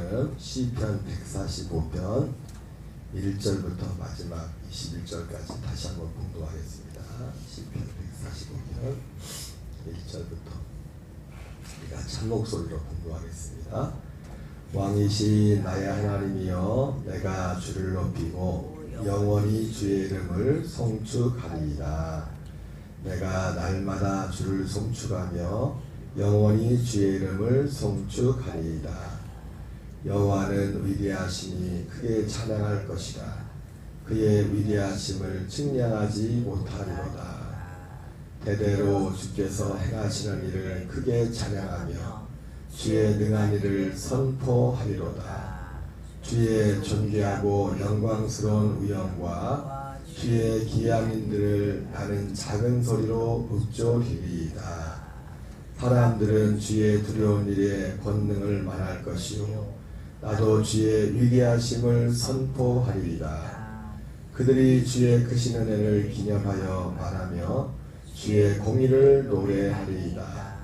말씀 시편 145편 1절부터 마지막 21절까지 다시 한번 공부하겠습니다. 시편 145편 1절부터 우리가 참 목소리로 공부하겠습니다. 왕이신 나의 하나님이여, 내가 주를 높이고 영원히 주의 이름을 송축하리이다. 내가 날마다 주를 송축하며 영원히 주의 이름을 송축하리이다. 여호와는 위대하시니 크게 찬양할 것이라. 그의 위대하심을 측량하지 못하리로다. 대대로 주께서 행하시는 일을 크게 찬양하며 주의 능한 일을 선포하리로다. 주의 존귀하고 영광스러운 위엄과 주의 기이한 일들을 나는 작은 소리로 읊조리리이다. 사람들은 주의 두려운 일에 권능을 말할 것이요, 나도 주의 위대하심을 선포하리이다. 그들이 주의 크신 은혜를 기념하여 말하며 주의 공의를 노래하리이다.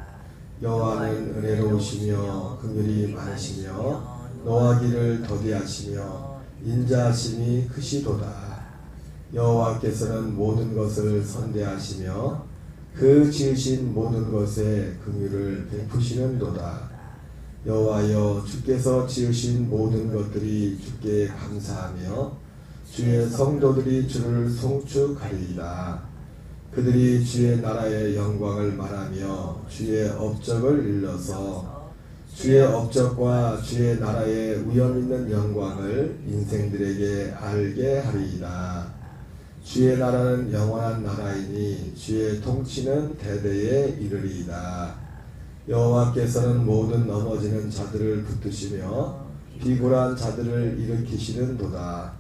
여호와는 은혜로우시며 긍휼이 많으시며 노하기를 더디하시며 인자하심이 크시도다. 여호와께서는 모든 것을 선대하시며 그 지으신 모든 것에 긍휼을 베푸시는도다. 여호와여, 주께서 지으신 모든 것들이 주께 감사하며 주의 성도들이 주를 송축하리이다. 그들이 주의 나라의 영광을 말하며 주의 업적을 일러서 주의 업적과 주의 나라의 위엄 있는 영광을 인생들에게 알게 하리이다. 주의 나라는 영원한 나라이니 주의 통치는 대대에 이르리이다. 여호와께서는 모든 넘어지는 자들을 붙드시며 비굴한 자들을 일으키시는도다.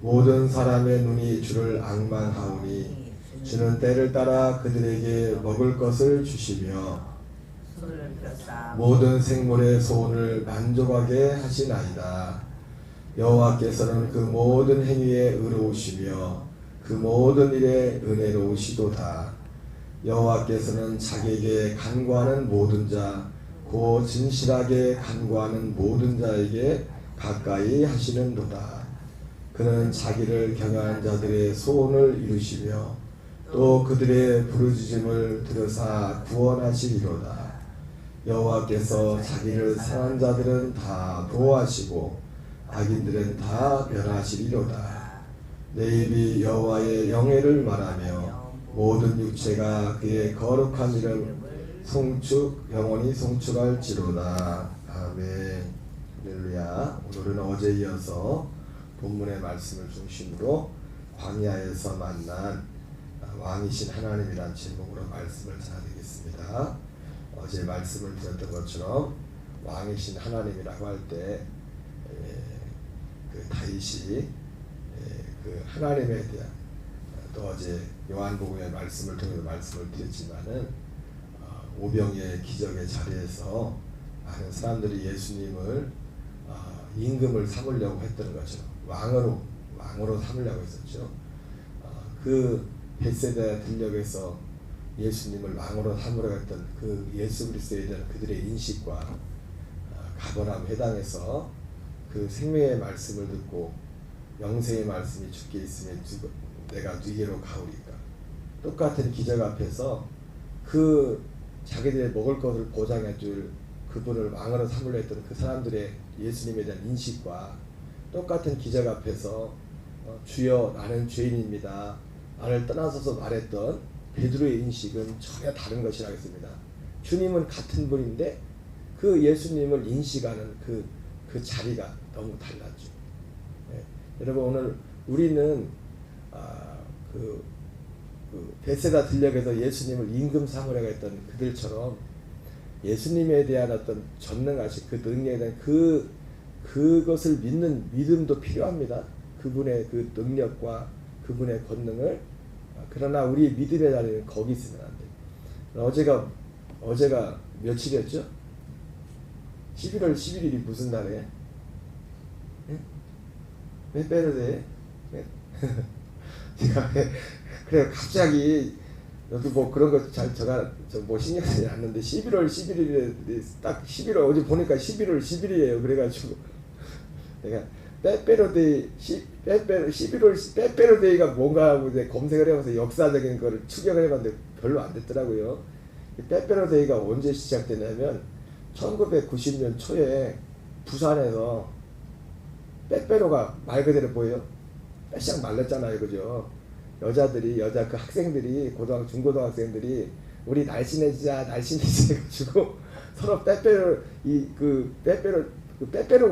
모든 사람의 눈이 주를 앙망하오니 주는 때를 따라 그들에게 먹을 것을 주시며 모든 생물의 소원을 만족하게 하시나이다. 여호와께서는 그 모든 행위에 의로우시며 그 모든 일에 은혜로우시도다. 여호와께서는 자기에게 간구하는 모든 자, 곧 진실하게 간구하는 모든 자에게 가까이 하시는도다. 그는 자기를 경외하는 자들의 소원을 이루시며 또 그들의 부르짖음을 들으사 구원하시리로다. 여호와께서 자기를 사랑하는 자들은 다 보호하시고 악인들은 다 멸하시리로다. 내 입이 여호와의 영예를 말하며 모든 육체가 그의 거룩한 이름 영원히 송축할지로다. 아멘. 할렐루야. 오늘은 어제 이어서 본문의 말씀을 중심으로 광야에서 만난 왕이신 하나님이란 제목으로 말씀을 전하겠습니다. 어제 말씀을 드렸던 것처럼 왕이신 하나님이라고 할 때 그 다윗이 그 하나님에 대한, 또 어제 요한복음의 말씀을 통해서 말씀을 드렸지만은 오병이의 기적의 자리에서 많은 사람들이 예수님을 임금을 삼으려고 했던 거죠. 왕으로 삼으려고 했었죠. 그 벳세다 들녘에서 예수님을 왕으로 삼으려 했던 그 예수 그리스도에 대한 그들의 인식과 가버나움 회당에서 그 생명의 말씀을 듣고 영생의 말씀이 주께 있으면 내가 네게로 가오리까, 똑같은 기적 앞에서 그 자기들의 먹을 것을 보장해 줄 그분을 왕으로 삼으려 했던 그 사람들의 예수님에 대한 인식과 똑같은 기적 앞에서 주여 나는 죄인입니다, 나를 떠나서서 말했던 베드로의 인식은 전혀 다른 것이라 했습니다. 주님은 같은 분인데 그 예수님을 인식하는 그 자리가 너무 달랐죠. 네. 여러분, 오늘 우리는 그 벳세다 들녘에서 예수님을 임금 삼으려고 했던 그들처럼 예수님에 대한 어떤 전능하신 그 능력에 대한 그것을 믿는 믿음도 필요합니다. 그분의 그 능력과 그분의 권능을. 그러나 우리의 믿음의 자리는 거기 있으면 안 돼요. 어제가 며칠이었죠? 11월 11일이 무슨 날이에요? 왜 빼르대? 제가 그래 갑자기 여기 뭐 그런 거 잘 제가 뭐 신경 쓰지 않는데 11월 11일에 딱 11월 어제 보니까 11월 10일이에요. 그래가지고 그러니까 빼빼로데이 11월 빼빼로데이가 뭔가 하고 이제 검색을 해봐서 역사적인 거를 추격을 해봤는데 별로 안 됐더라고요. 빼빼로데이가 언제 시작되냐면 1990년 초에 부산에서 빼빼로가 말 그대로 보여요. 빼싹 말랐잖아요, 그죠? 여자 그 학생들이 중고등학생들이 우리 날씬해지자 해가지고 서로 빼빼로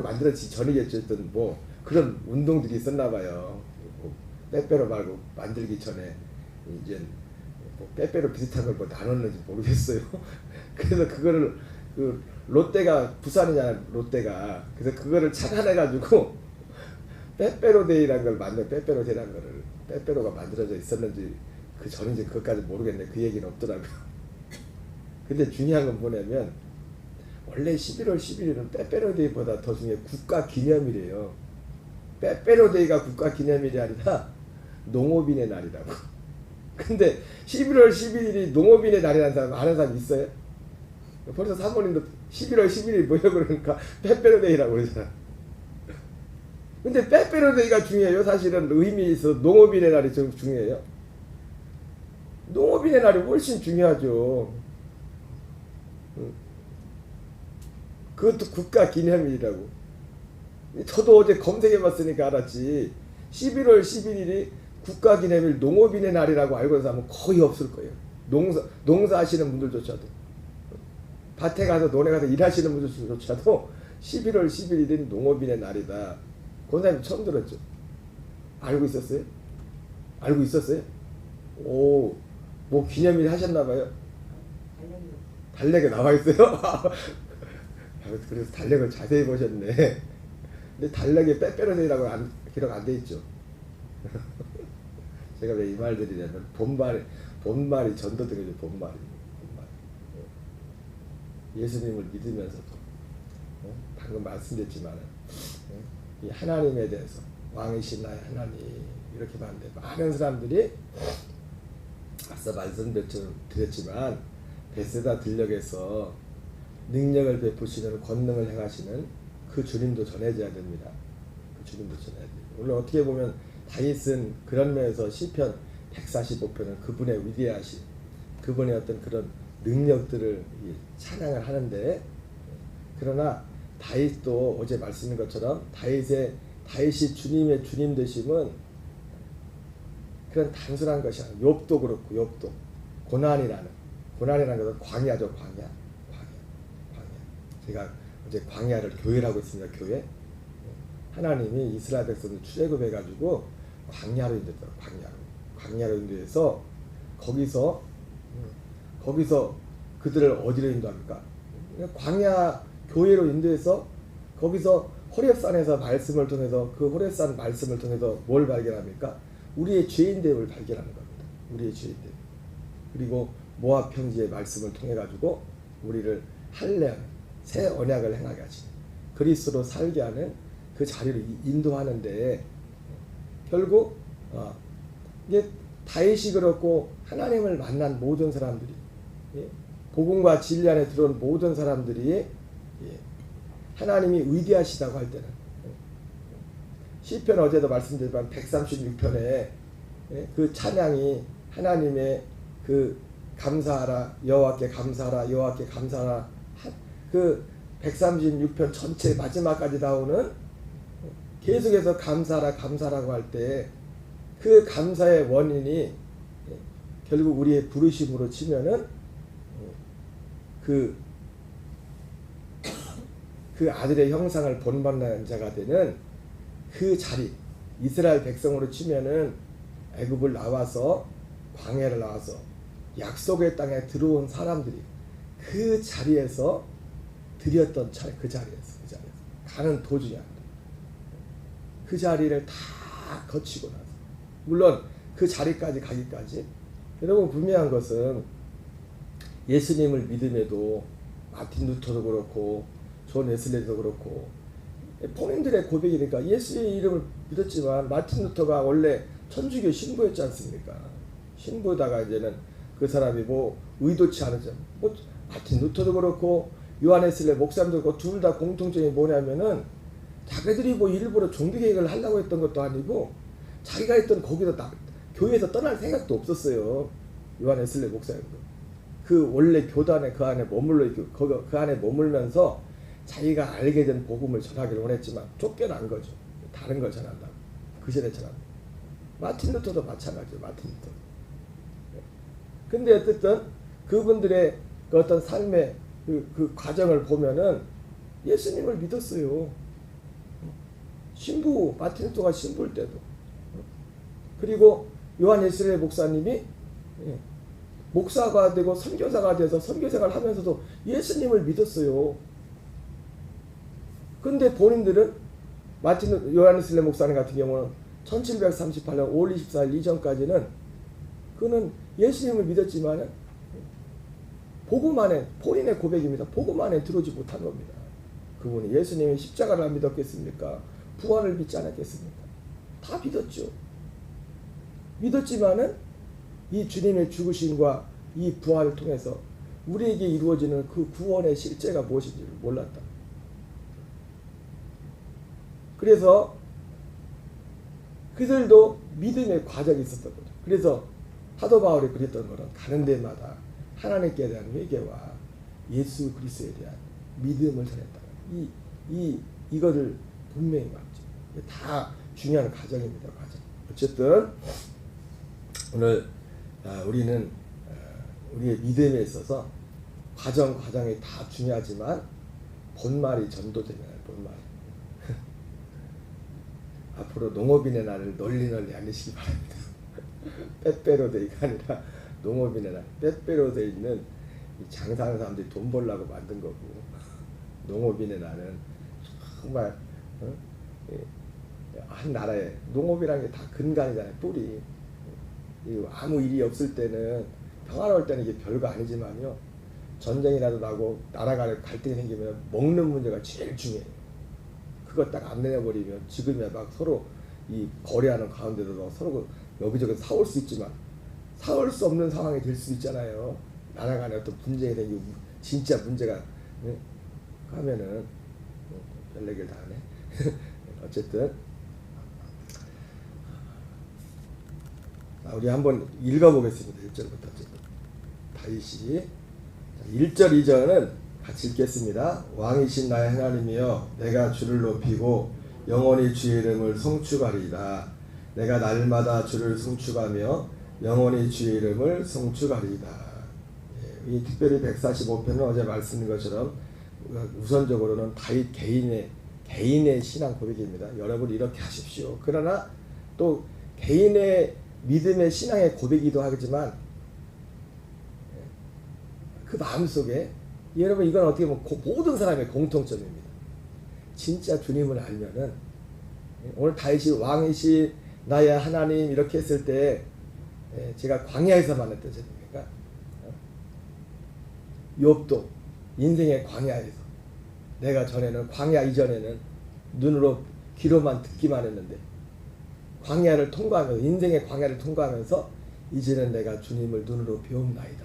만들어지 전이겠죠. 어떤 뭐 그런 운동들이 있었나 봐요. 빼빼로 말고 만들기 전에 이제 뭐 빼빼로 비슷한 걸 뭐 나눴는지 모르겠어요. 그래서 그거를 그 롯데가 부산이잖아요. 롯데가 그래서 그거를 착안해가지고 빼빼로데이라는 걸 만든 빼빼로데이라는 거를 빼빼로가 만들어져 있었는지 그 전인지 그것까지 모르겠네. 그 얘기는 없더라고요. 근데 중요한 건 뭐냐면 원래 11월 11일은 빼빼로데이보다 더 중요해. 국가기념일이에요. 빼빼로데이가 국가기념일이 아니라 농업인의 날이라고. 근데 11월 11일이 농업인의 날이라는 사람 아는 사람 있어요? 벌써 사모님도 11월 11일이 뭐야 그러니까 빼빼로데이라고 그러잖아. 근데 빼빼로데이가 중요해요. 사실은 의미 있어. 농업인의 날이 좀 중요해요. 농업인의 날이 훨씬 중요하죠. 그것도 국가기념일이라고. 저도 어제 검색해봤으니까 알았지. 11월 11일이 국가기념일 농업인의 날이라고 알고 있는 사람은 거의 없을 거예요. 농사하시는 분들조차도. 밭에 가서 논에 가서 일하시는 분들조차도 11월 11일은 농업인의 날이다. 권사님 처음 들었죠? 알고 있었어요? 알고 있었어요? 오, 뭐 기념일 하셨나봐요? 달력에 나와 있어요? 그래서 달력을 자세히 보셨네. 근데 달력에 빼빼로데이라고 기록 안 돼 있죠. 제가 왜 이 말 드리냐면 본말이 전도되죠. 본말이. 예수님을 믿으면서도 방금 말씀드렸지만 이 하나님에 대해서 왕이신 나의 하나님 이렇게 봤는데 많은 사람들이 앞서 말씀드렸지만 베세다 들녘에서 능력을 베푸시는 권능을 행하시는 그 주님도 전해져야 됩니다. 그 주님도 전해야 됩니다. 물론 어떻게 보면 다윗은 그런 면에서 시편 145편은 그분의 위대하신 그분의 어떤 그런 능력들을 찬양을 하는데 그러나 다윗도 어제 말씀인 것처럼 다윗이 주님의 주님 되심은 그런 단순한 것이 아니라 욥도 그렇고 욥도 고난이라는 것은 광야죠. 광야. 제가 어제 광야를 교회라고 했습니다. 교회. 하나님이 이스라엘 백성을 출애굽해가지고 광야로 인도했더라고요. 광야로 인도해서 거기서 그들을 어디로 인도합니까? 광야 교회로 인도해서 거기서 호렙산에서 말씀을 통해서 그 호렙산 말씀을 통해서 뭘 발견합니까? 우리의 죄인됨을 발견하는 겁니다. 우리의 죄인됨. 그리고 모압 편지의 말씀을 통해 가지고 우리를 할례하는 새 언약을 행하게 하시는 그리스도로 살게 하는 그 자리를 인도하는데 결국 이게 다윗이 그렇고 하나님을 만난 모든 사람들이 복음과 진리 안에 들어온 모든 사람들이 하나님이 위대하시다고 할 때는 시편 어제도 말씀드렸지만 136편에 그 찬양이 하나님의 그 감사하라 여호와께 감사하라 여호와께 감사하라 그 136편 전체 마지막까지 나오는 계속해서 감사라고 할 때 그 감사의 원인이 결국 우리의 부르심으로 치면은 그 아들의 형상을 본받는 자가 되는 그 자리 이스라엘 백성으로 치면은 애굽을 나와서 광야를 나와서 약속의 땅에 들어온 사람들이 그 자리에서 드렸던 그 자리에서 가는 도중에 그 자리를 다 거치고 나서 물론 그 자리까지 가기까지 여러분 분명한 것은 예수님을 믿음에도 마틴 루터도 그렇고 존 웨슬리도 그렇고 본인들의 고백이니까 예수의 이름을 믿었지만 마틴 루터가 원래 천주교 신부였지 않습니까? 신부다가 이제는 그 사람이 뭐 의도치 않은 점 마틴 루터도 그렇고 요한 웨슬리 목사님도 그렇고 둘 다 공통점이 뭐냐면은 자기들이 뭐 일부러 종교 개혁을 하려고 했던 것도 아니고 자기가 있던 거기서 교회에서 떠날 생각도 없었어요. 요한 웨슬리 목사님도 그 원래 교단에 그 안에 머물러 그 안에 머물면서 자기가 알게 된 복음을 전하기를 원했지만 쫓겨난 거죠. 다른 걸 전한다. 그 시대에 전한다. 마틴 루터도 마찬가지예요. 마틴 루터. 근데 어쨌든 그분들의 그 어떤 삶의 그 과정을 보면은 예수님을 믿었어요. 신부 마틴 루터가 신부일 때도. 그리고 요한 웨슬리 목사님이 목사가 되고 선교사가 돼서 선교생활을 하면서도 예수님을 믿었어요. 근데 본인들은 요한 웨슬리 목사님 같은 경우는 1738년 5월 24일 이전까지는 그는 예수님을 믿었지만 복음 안에 본인의 고백입니다. 복음 안에 들어오지 못한 겁니다. 그분이 예수님이 십자가를 안 믿었겠습니까? 부활을 믿지 않았겠습니까? 다 믿었죠. 믿었지만은 이 주님의 죽으심과 이 부활을 통해서 우리에게 이루어지는 그 구원의 실제가 무엇인지를 몰랐다. 그래서 그들도 믿음의 과정이 있었던 거죠. 그래서 사도 바울이 그랬던 것은 가는 데마다 하나님께 대한 회개와 예수 그리스도에 대한 믿음을 전했다. 이거를 분명히 말했죠. 다 중요한 과정입니다. 과정. 어쨌든 오늘 우리는 우리의 믿음에 있어서 과정이 다 중요하지만 본말이 전도되면 본말. 앞으로 농업인의 날을 널리 알리시기 바랍니다. 빼빼로데이가 아니라 농업인의 날. 빼빼로데이 있는 장사하는 사람들이 돈 벌려고 만든 거고 농업인의 날은 정말 한 나라에 농업이라는 게 다 근간이잖아요. 뿌리. 아무 일이 없을 때는 평화로울 때는 이게 별거 아니지만요. 전쟁이라도 나고 나라 간에 갈등이 생기면 먹는 문제가 제일 중요해요. 그거 딱 안 내려버리면 지금이야 막 서로 이 거래하는 가운데도 서로 여기저기 사올 수 있지만 사올 수 없는 상황이 될 수 있잖아요. 나라 간에 어떤 분쟁이 생기고 진짜 문제가 하면은 별 얘기를 다 하네. 어쨌든 우리 한번 읽어보겠습니다. 1절부터 다윗이 1절 2절은 같이 읽겠습니다. 왕이신 나의 하나님이여 내가 주를 높이고 영원히 주의 이름을 송축하리이다. 내가 날마다 주를 송축하며 영원히 주의 이름을 송축하리이다. 이 특별히 145편은 어제 말씀드린 것처럼 우선적으로는 다윗 개인의 신앙 고백입니다. 여러분 이렇게 하십시오. 그러나 또 개인의 믿음의 신앙의 고백이기도 하지만 그 마음속에 여러분 이건 어떻게 보면 모든 사람의 공통점입니다. 진짜 주님을 알면은 오늘 다윗이 왕이시 나의 하나님 이렇게 했을 때 제가 광야에서 만났던 제입니까? 욥도 인생의 광야에서 내가 전에는 광야 이전에는 눈으로 귀로만 듣기만 했는데 광야를 통과하면서 인생의 광야를 통과하면서 이제는 내가 주님을 눈으로 배움나이다.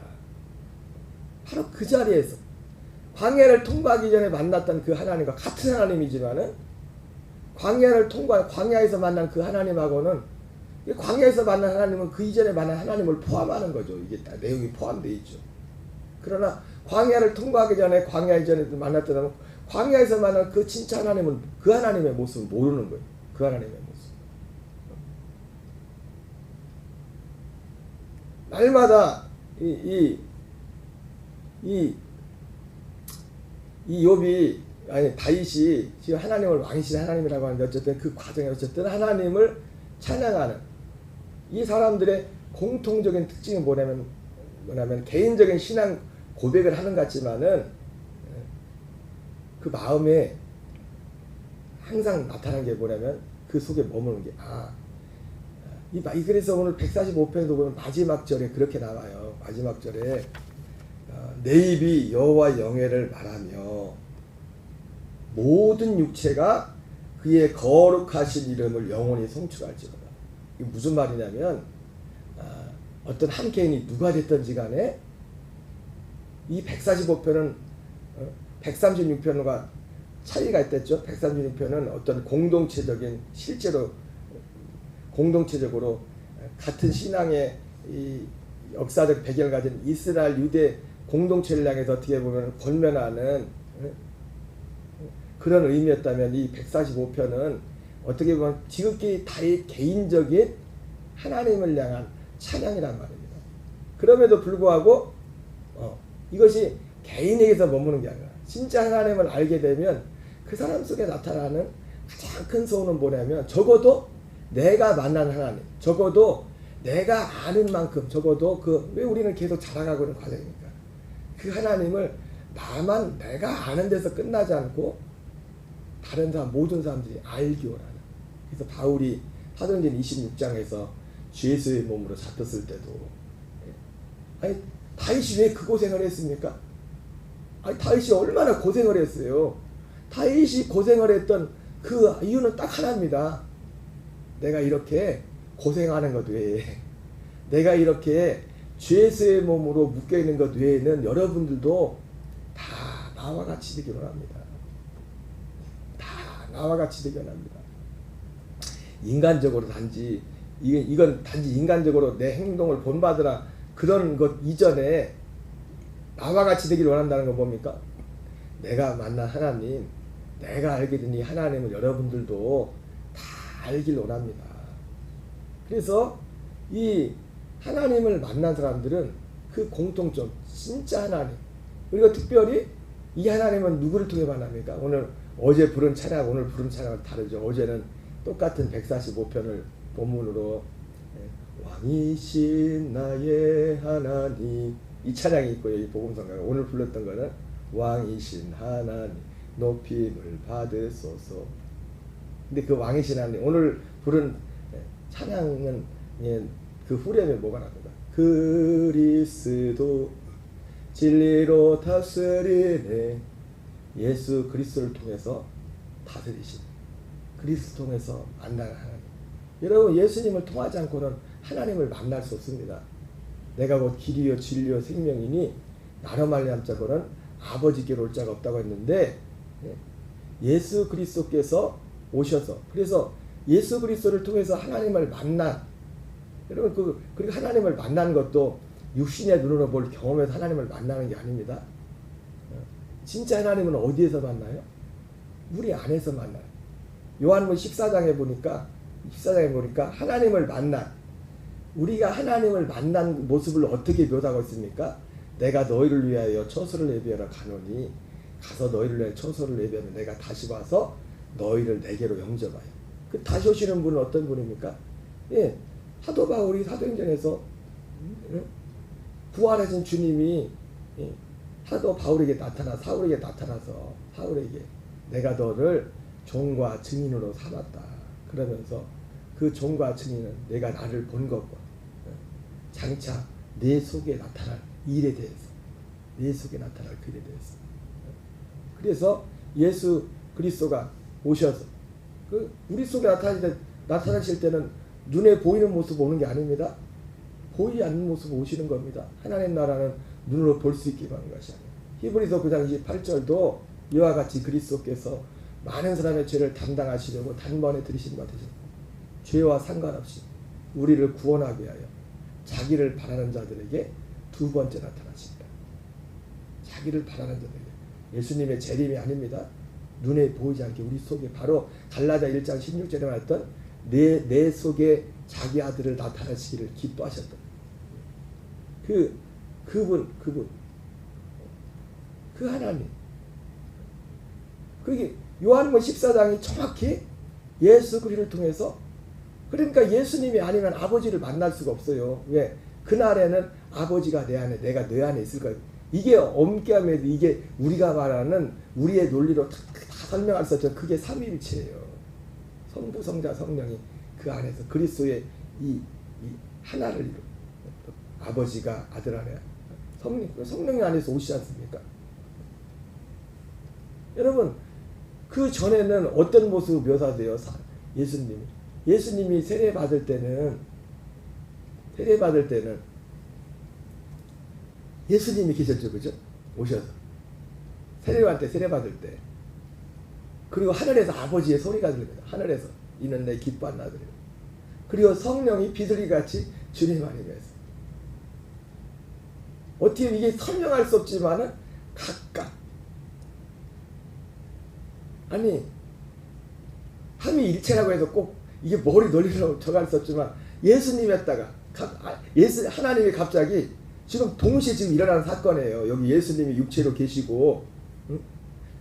바로 그 자리에서 광야를 통과하기 전에 만났던 그 하나님과 같은 하나님이지만은 광야에서 만난 그 하나님하고는 광야에서 만난 하나님은 그 이전에 만난 하나님을 포함하는 거죠. 이게 다 내용이 포함되어 있죠. 그러나 광야를 통과하기 전에 광야 이전에 만났던 광야에서 만난 그 진짜 하나님은 그 하나님의 모습을 모르는 거예요. 그 하나님의 모습. 날마다 이 욥이 아니 다윗이 지금 하나님을 왕이신 하나님이라고 하는데 어쨌든 그 과정에 어쨌든 하나님을 찬양하는 이 사람들의 공통적인 특징이 뭐냐면 개인적인 신앙 고백을 하는 것 같지만은 그 마음에 항상 나타나는 게 뭐냐면 그 속에 머무는 게 그래서 오늘 145편에도 보면 마지막 절에 그렇게 나와요. 마지막 절에 내 입이 여호와 영예를 말하며 모든 육체가 그의 거룩하신 이름을 영원히 송축할지로다. 이게 무슨 말이냐면 어떤 한 개인이 누가 됐든지 간에 이 145편은 136편과 차이가 있댔죠. 136편은 어떤 공동체적인 실제로 공동체적으로 같은 신앙의 이 역사적 배경을 가진 이스라엘 유대 공동체를 향해서 어떻게 보면 권면하는 그런 의미였다면 이 145편은 어떻게 보면 지극히 다윗 개인적인 하나님을 향한 찬양이란 말입니다. 그럼에도 불구하고 이것이 개인에게서 머무는 게 아니라 진짜 하나님을 알게 되면 그 사람 속에 나타나는 가장 큰 소원은 뭐냐면 적어도 내가 만난 하나님, 적어도 내가 아는 만큼, 적어도 왜 우리는 계속 자라가고 있는 과정입니까? 그 하나님을 나만 내가 아는 데서 끝나지 않고 다른 사람, 모든 사람들이 알기 원하는. 그래서 바울이 사도행전 26장에서 주 예수의 몸으로 잡혔을 때도 아니 다윗이 왜 그 고생을 했습니까? 아니 다윗이 얼마나 고생을 했어요. 다윗이 고생을 했던 그 이유는 딱 하나입니다. 내가 이렇게 고생하는 것 외에, 내가 이렇게 죄의 몸으로 묶여있는 것 외에는 여러분들도 다 나와 같이 되기 원합니다. 다 나와 같이 되기 원합니다. 인간적으로 단지 이건 단지 인간적으로 내 행동을 본받으라 그런 것 이전에 나와 같이 되기를 원한다는 건 뭡니까? 내가 만난 하나님, 내가 알게 된 이 하나님을 여러분들도 다 알길 원합니다. 그래서 이 하나님을 만난 사람들은 그 공통점, 진짜 하나님, 우리가 특별히 이 하나님은 누구를 통해 만납니까? 어제 부른 찬양, 오늘 부른 찬양은 다르죠. 어제는 똑같은 145편을 본문으로 왕이신 나의 하나님 이 찬양이 있고요. 이 복음성가가 오늘 불렀던 거는 왕이신 하나님 높임을 받으소서. 근데 그 왕이신 하나님 오늘 부른 찬양은 그 후렴에 뭐가 나옵니까? 그리스도 진리로 다스리네. 예수 그리스도를 통해서 다스리신, 그리스도 통해서 만나는 하나님. 여러분 예수님을 통하지 않고는 하나님을 만날 수 없습니다. 내가 곧 길이요 진리요 생명이니 나로 말미암자고는 아버지께로 올 자가 없다고 했는데 예수 그리스도께서 오셔서, 그래서 예수 그리스도를 통해서 하나님을 만난, 여러분 그리고 하나님을 만난 것도 육신의 눈으로 볼 경험에서 하나님을 만나는 게 아닙니다. 진짜 하나님은 어디에서 만나요? 우리 안에서 만나요. 요한복음 14장에 보니까 하나님을 만난, 우리가 하나님을 만난 모습을 어떻게 묘사하고 있습니까? 내가 너희를 위하여 처소를 예비하러 가노니 가서 너희를 위하여 처소를 예비하면 내가 다시 와서 너희를 내게로 영접하여. 그 다시 오시는 분은 어떤 분입니까? 예, 사도 바울이 사도행전에서 부활하신 주님이 사도 바울에게 사울에게 나타나서 사울에게 내가 너를 종과 증인으로 삼았다. 그러면서 그 종과 증인은 내가 나를 본 것과 장차 내 속에 나타날 일에 대해서, 내 속에 나타날 그 일에 대해서. 그래서 예수 그리스도가 오셔서 우리 속에 나타나실 때는 눈에 보이는 모습 오는 게 아닙니다. 보이지 않는 모습 오시는 겁니다. 하나님 나라는 눈으로 볼 수 있게 하는 것이 아니에요. 히브리서 9장 28절도 이와 같이 그리스도께서 많은 사람의 죄를 담당하시려고 단번에 들이신 바 되셨고 죄와 상관없이 우리를 구원하기 위하여 자기를 바라는 자들에게 두 번째 나타나십니다. 자기를 바라는 자들에게. 예수님의 재림이 아닙니다. 눈에 보이지 않게 우리 속에, 바로 갈라디아 1장 16절에 말했던 내 속에 자기 아들을 나타내시기를 기뻐하셨던 그분 그 하나님. 그게 요한복음 14장이 정확히 예수 그리스도를 통해서, 그러니까 예수님이 아니면 아버지를 만날 수가 없어요. 왜? 그날에는 아버지가 내 안에, 내가 내 안에 있을 거예요. 이게 엄격함에도 이게 우리가 말하는 우리의 논리로 다 설명할 수 없죠. 그게 삼위일체예요. 성부, 성자, 성령이 그 안에서 그리스도의 이 하나를 이루고, 아버지가 아들 안에, 성령이 안에서 오시지 않습니까? 여러분 그 전에는 어떤 모습으로 묘사돼요? 예수님이 세례 받을 때는 예수님이 계셨죠, 그죠? 오셔서 세례 받을 때 그리고 하늘에서 아버지의 소리가 들립니다. 하늘에서 이는 내 기뻐한 아들이요. 그리고 성령이 비둘기같이 주님 안에 계세요. 어떻게 이게 설명할 수 없지만은 각각 아니 삼위일체라고 해서 꼭 이게 머리 논리로 정할 수 없지만 예수님에다가 하나님이 갑자기 지금 동시에 지금 일어나는 사건이에요. 여기 예수님이 육체로 계시고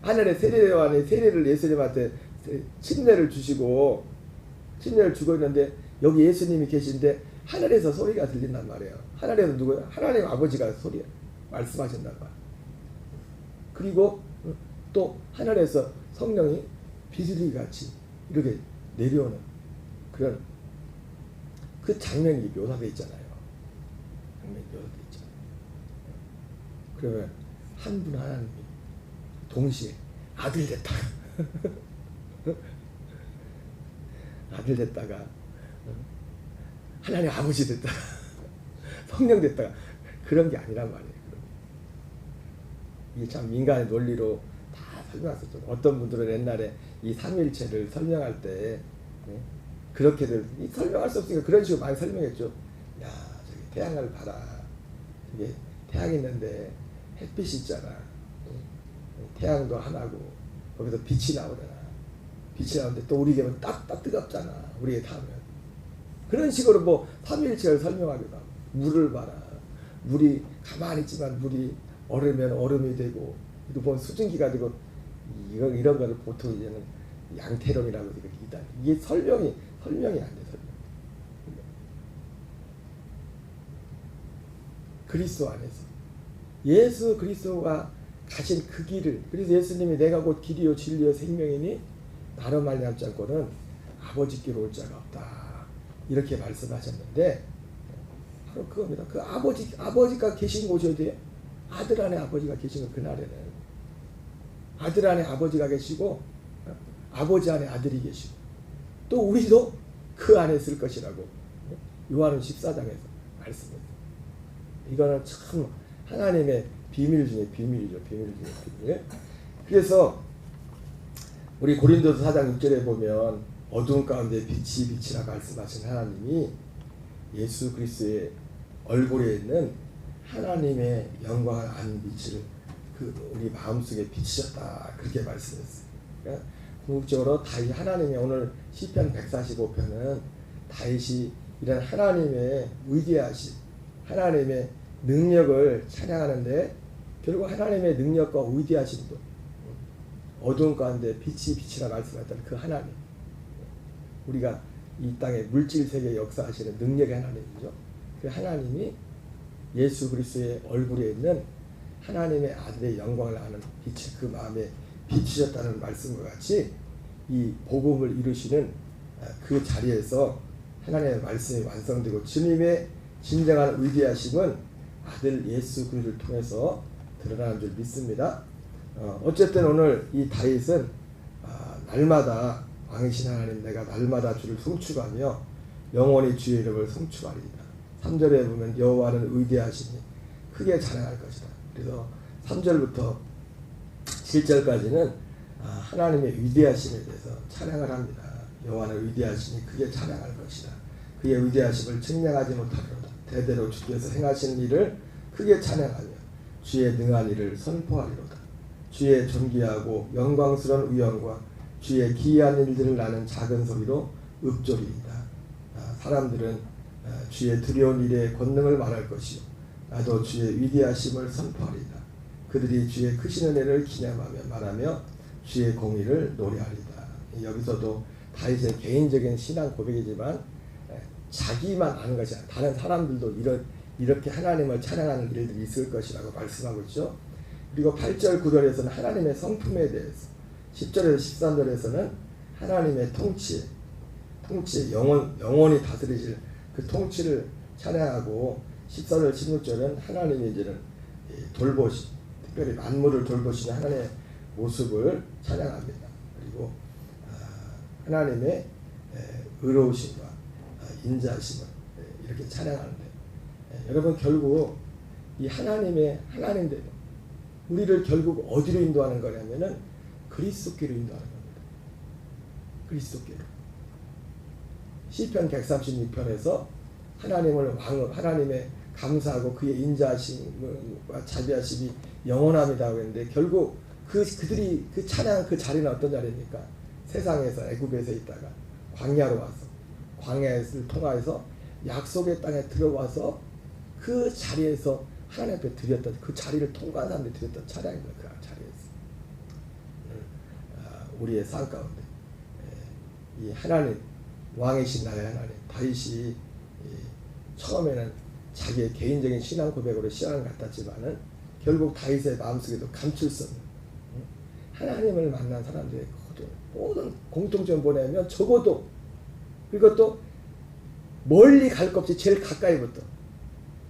하늘의 세례요한이 세례를 예수님한테 침례를 주시고 침례를 주고 있는데 여기 예수님이 계신데 하늘에서 소리가 들린단 말이에요. 하늘에서 누구예요? 하나님 아버지가 소리 말씀하신단 말이에요. 그리고 또 하늘에서 성령이 비둘기같이 이렇게 내려오는 그런 그 장면이 묘사되어 있잖아요. 장면이 묘사되어 있잖아요. 그러면 한 분 하나님이 동시에 아들 됐다가 아들 됐다가 하나님 아버지 됐다가 성령 됐다가 그런 게 아니란 말이에요. 이게 참 민간의 논리로 다 설명했었죠. 어떤 분들은 옛날에 이 삼위일체를 설명할 때 그렇게들 설명할 수 없으니까 그런 식으로 많이 설명했죠. 야 저기 태양을 봐라. 이게 태양이 있는데 햇빛이 있잖아. 태양도 하나고 거기서 빛이 나오잖아. 빛이 나오는데 또 우리에게 딱 뜨겁잖아. 우리에게 닿으면. 그런 식으로 뭐 삼위일체를 설명하기도 하고 물을 봐라. 물이 가만히 있지만 물이 얼으면 얼음이 되고 또 보면 수증기가 되고 이런 거를 보통 이제는 양태론이라고 이렇게 있다. 이게 설명이 안 돼. 그리스도 안에서 예수 그리스도가 가신 그 길을 그래서 예수님이 내가 곧 길이요 진리요 생명이니 나로 말미암지 않고는 아버지께로 올 자가 없다 이렇게 말씀하셨는데 바로 그겁니다. 그 아버지가 계신 곳이 어디에 아들 안에 아버지가 계신 그날에는 아들 안에 아버지가 계시고 아버지 안에 아들이 계시고 또 우리도 그 안에 있을 것이라고 요한은 14장에서 말씀했어요. 이거는 참 하나님의 비밀 중에 비밀이죠. 비밀 중에 비밀. 그래서 우리 고린도서 4장 6절에 보면 어두운 가운데 빛이라 말씀하신 하나님이 예수 그리스도의 얼굴에 있는 하나님의 영광을 아는 빛을 그 우리 마음속에 비치셨다 그렇게 말씀했어요. 그러니까 궁극적으로 다윗 하나님의 오늘 시편 145편은 다윗이 이런 하나님의 위대하신 하나님의 능력을 찬양하는데 결국 하나님의 능력과 위대하심도 어두운 가운데 빛이라 말씀했던 그 하나님 우리가 이 땅의 물질 세계 역사하시는 능력의 하나님이죠. 그 하나님이 예수 그리스도의 얼굴에 있는 하나님의 아들의 영광을 아는 빛이 그 마음에 비치셨다는 말씀과 같이 이 복음을 이루시는 그 자리에서 하나님의 말씀이 완성되고 주님의 진정한 위대하심은 아들 예수 그리스도를 통해서 드러나는 줄 믿습니다. 어쨌든 오늘 이 다윗은 날마다 왕이신 하나님 내가 날마다 주를 송축하며 영원히 주의 이름을 송축하리이다. 3절에 보면 여호와는 위대하시니 크게 찬양할 것이다. 그래서 3절부터 7절까지는 하나님의 위대하심에 대해서 찬양을 합니다. 여호와는 위대하시니 크게 찬양할 것이다. 그의 위대하심을 측량하지 못하리로다. 대대로 주께서 행하시는 일을 크게 찬양하며 주의 능한 일을 선포하리로다. 주의 존귀하고 영광스러운 위엄과 주의 기이한 일들을 나는 작은 소리로 읊조리이다. 사람들은 주의 두려운 일의 권능을 말할 것이요 나도 주의 위대하심을 선포하리이다. 그들이 주의 크신 은혜를 기념하며 말하며 주의 공의를 노래하리이다. 여기서도 다윗의 개인적인 신앙 고백이지만 자기만 아는 것이 아니라 다른 사람들도 이렇게 하나님을 찬양하는 일들이 있을 것이라고 말씀하고 있죠. 그리고 8절 9절에서는 하나님의 성품에 대해서 10절에서 13절에서는 하나님의 통치 영원히 다스리실 그 통치를 찬양하고 14절 16절은 하나님의 이제는 돌보심 특별히 만물을 돌보시는 하나님의 모습을 찬양합니다. 그리고 하나님의 의로우심과 인자하심을 이렇게 찬양하는데 여러분 결국 이 하나님대로 우리를 결국 어디로 인도하는 거냐면은 그리스도께로 인도하는 겁니다. 그리스도께로. 시편 136편에서 하나님을 왕으로, 하나님의 감사하고 그의 인자하심과 자비하심이 영원합니다고 했는데, 결국 그들이 그 찬양 그 자리는 어떤 자리입니까? 세상에서 애굽에서 있다가 광야로 와서 광야를 통하여서 약속의 땅에 들어와서 그 자리에서 하나님 앞에 드렸던, 그 자리를 통과한 사람들이 드렸던 찬양입니다. 그 자리에서 우리의 삶 가운데 이 하나님, 왕이신 나의 하나님, 다윗이 처음에는 자기의 개인적인 신앙 고백으로 신앙을 갖았지만은 결국 다윗의 마음속에도 감출 수 없는 하나님을 만난 사람들의 모든 공통점을 보내면 적어도, 그리고 또 멀리 갈 것 없이 제일 가까이부터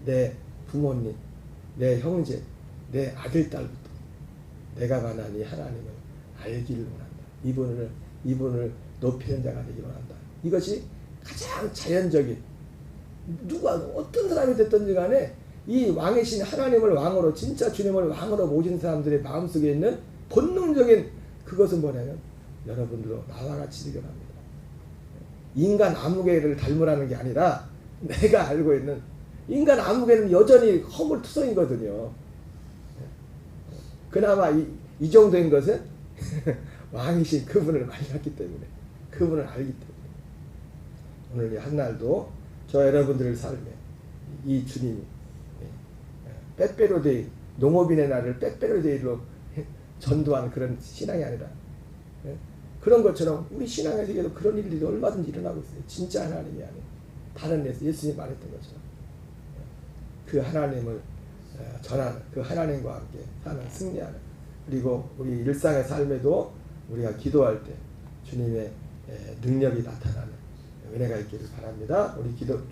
내 부모님, 내 형제, 내 아들, 딸부터 내가 만난 이 하나님을 알기를 원한다. 이분을 높이는 자가 되기를 원한다. 이것이 가장 자연적인, 누가 어떤 사람이 됐든지 간에 이 왕이신 하나님을 왕으로, 진짜 주님을 왕으로 모신 사람들의 마음속에 있는 본능적인 그것은 뭐냐면, 여러분들도 나와 같이 되길 합니다. 인간 아무개를 닮으라는 게 아니라 내가 알고 있는 인간 아무개는 여전히 허물투성이거든요. 그나마 이 정도인 것은 왕이신 그분을 만났기 때문에, 그분을 알기 때문에. 오늘 이 한날도 저 여러분들의 삶에 이 주님이 빼빼로데이, 농업인의 날을 빼빼로데이로 전도하는 그런 신앙이 아니라, 그런 것처럼 우리 신앙의 세계도 그런 일들이 얼마든지 일어나고 있어요. 진짜 하나님이 아닌 다른 데서 예수님이 말했던 것처럼 그 하나님을 전하는, 그 하나님과 함께 사는, 승리하는, 그리고 우리 일상의 삶에도 우리가 기도할 때 주님의 능력이 나타나는 은혜가 있기를 바랍니다. 우리 기도